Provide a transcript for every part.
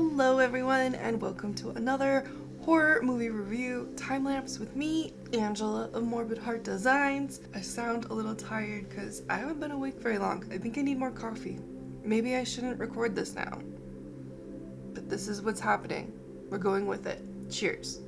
Hello everyone, and welcome to another horror movie review time-lapse with me, Angela of Morbid Heart Designs. I sound a little tired because I haven't been awake very long. I think I need more coffee. Maybe I shouldn't record this now. But this is what's happening. We're going with it. Cheers.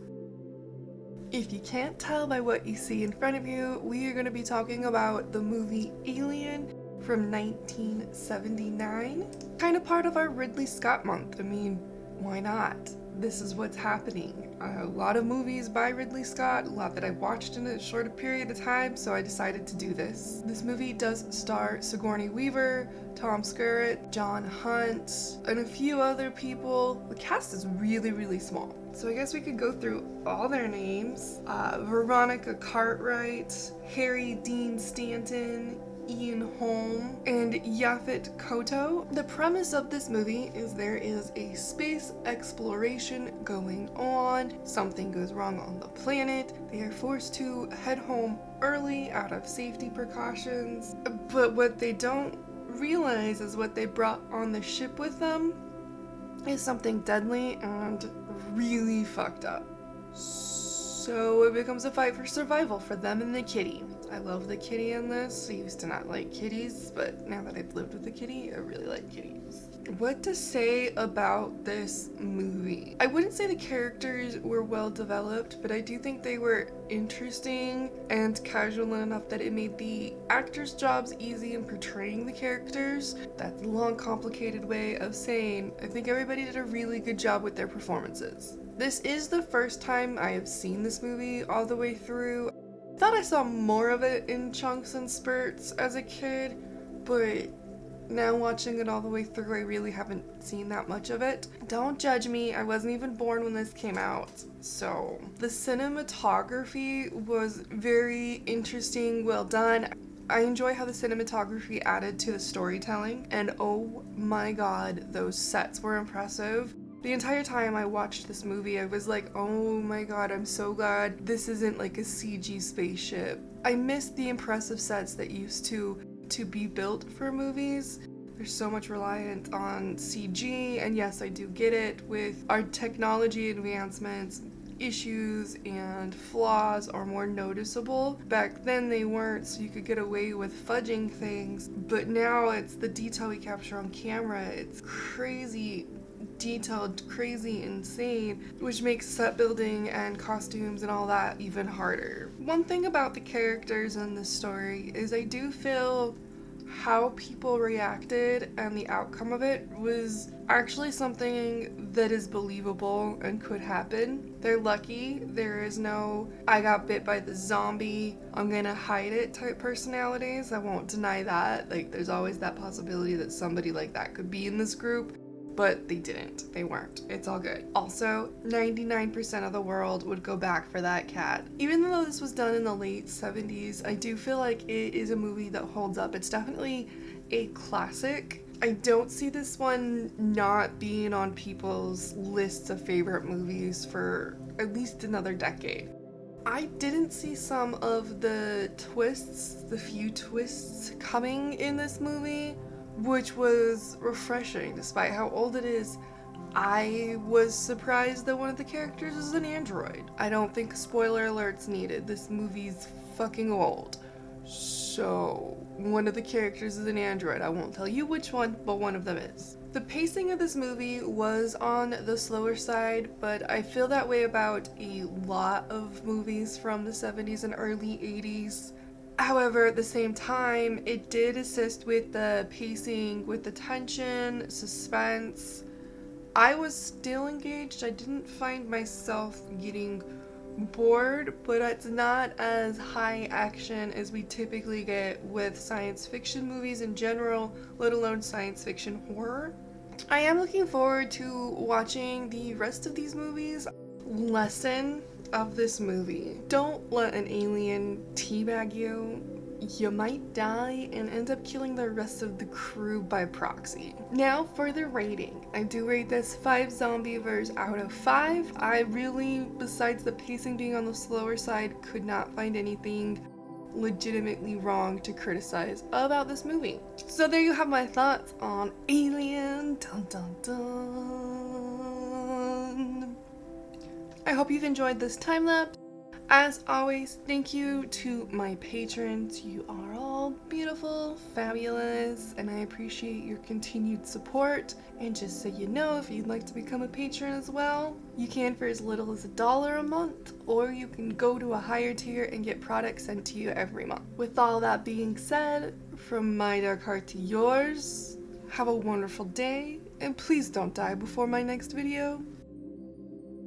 If you can't tell by what you see in front of you, we are going to be talking about the movie Alien from 1979. Kind of part of our Ridley Scott month. I mean, why not? This is what's happening. A lot of movies by Ridley Scott, a lot that I watched in a short period of time, so I decided to do this. This movie does star Sigourney Weaver, Tom Skerritt, John Hunt, and a few other people. The cast is really small. So I guess we could go through all their names. Veronica Cartwright, Harry Dean Stanton, Ian Holm, and Yaphet Kotto. The premise of this movie is there is a space exploration going on. Something goes wrong on the planet. They are forced to head home early out of safety precautions. But what they don't realize is what they brought on the ship with them is something deadly and really fucked up. So it becomes a fight for survival for them and the kitty. I love the kitty in this. I used to not like kitties, but now that I've lived with a kitty, I really like kitties. What to say about this movie? I wouldn't say the characters were well developed, but I do think they were interesting and casual enough that it made the actors' jobs easy in portraying the characters. That's a long, complicated way of saying I think everybody did a really good job with their performances. This is the first time I have seen this movie all the way through. I thought I saw more of it in chunks and spurts as a kid, but now watching it all the way through, I really haven't seen that much of it. Don't judge me, I wasn't even born when this came out. So, the cinematography was very interesting, well done. I enjoy how the cinematography added to the storytelling, and oh my god, those sets were impressive. The entire time I watched this movie, I was like, oh my god, I'm so glad this isn't like a CG spaceship. I missed the impressive sets that used to be built for movies. There's so much reliant on CG, and yes, I do get it. With our technology advancements, issues and flaws are more noticeable. Back then they weren't, so you could get away with fudging things, but now it's the detail we capture on camera. It's crazy detailed, crazy, insane, which makes set building and costumes and all that even harder. One thing about the characters in this story is I do feel how people reacted and the outcome of it was actually something that is believable and could happen. They're lucky. There is no I got bit by the zombie, I'm gonna hide it type personalities. I won't deny that. Like, there's always that possibility that somebody like that could be in this group. But they didn't. They weren't. It's all good. Also, 99% of the world would go back for that cat. Even though this was done in the late 70s, I do feel like it is a movie that holds up. It's definitely a classic. I don't see this one not being on people's lists of favorite movies for at least another decade. I didn't see some of the twists, the few twists coming in this movie, which was refreshing despite how old it is. I was surprised that one of the characters is an android. I don't think spoiler alerts needed. This movie's fucking old. So, one of the characters is an android. I won't tell you which one, but one of them is. The pacing of this movie was on the slower side, but I feel that way about a lot of movies from the 70s and early 80s. However, at the same time, it did assist with the pacing, with the tension, suspense. I was still engaged. I didn't find myself getting bored, but it's not as high action as we typically get with science fiction movies in general, let alone science fiction horror. I am looking forward to watching the rest of these movies. Lesson of this movie: don't let an alien teabag you. You might die and end up killing the rest of the crew by proxy. Now for the rating. I do rate this 5 zombievers out of 5. I really, besides the pacing being on the slower side, could not find anything legitimately wrong to criticize about this movie. So there you have my thoughts on Alien. Dun dun dun. I hope you've enjoyed this time lapse. As always, thank you to my patrons. You are all beautiful, fabulous, and I appreciate your continued support. And just so you know, if you'd like to become a patron as well, you can for as little as $1 a month, or you can go to a higher tier and get products sent to you every month. With all that being said, from my dark heart to yours, have a wonderful day, and please don't die before my next video.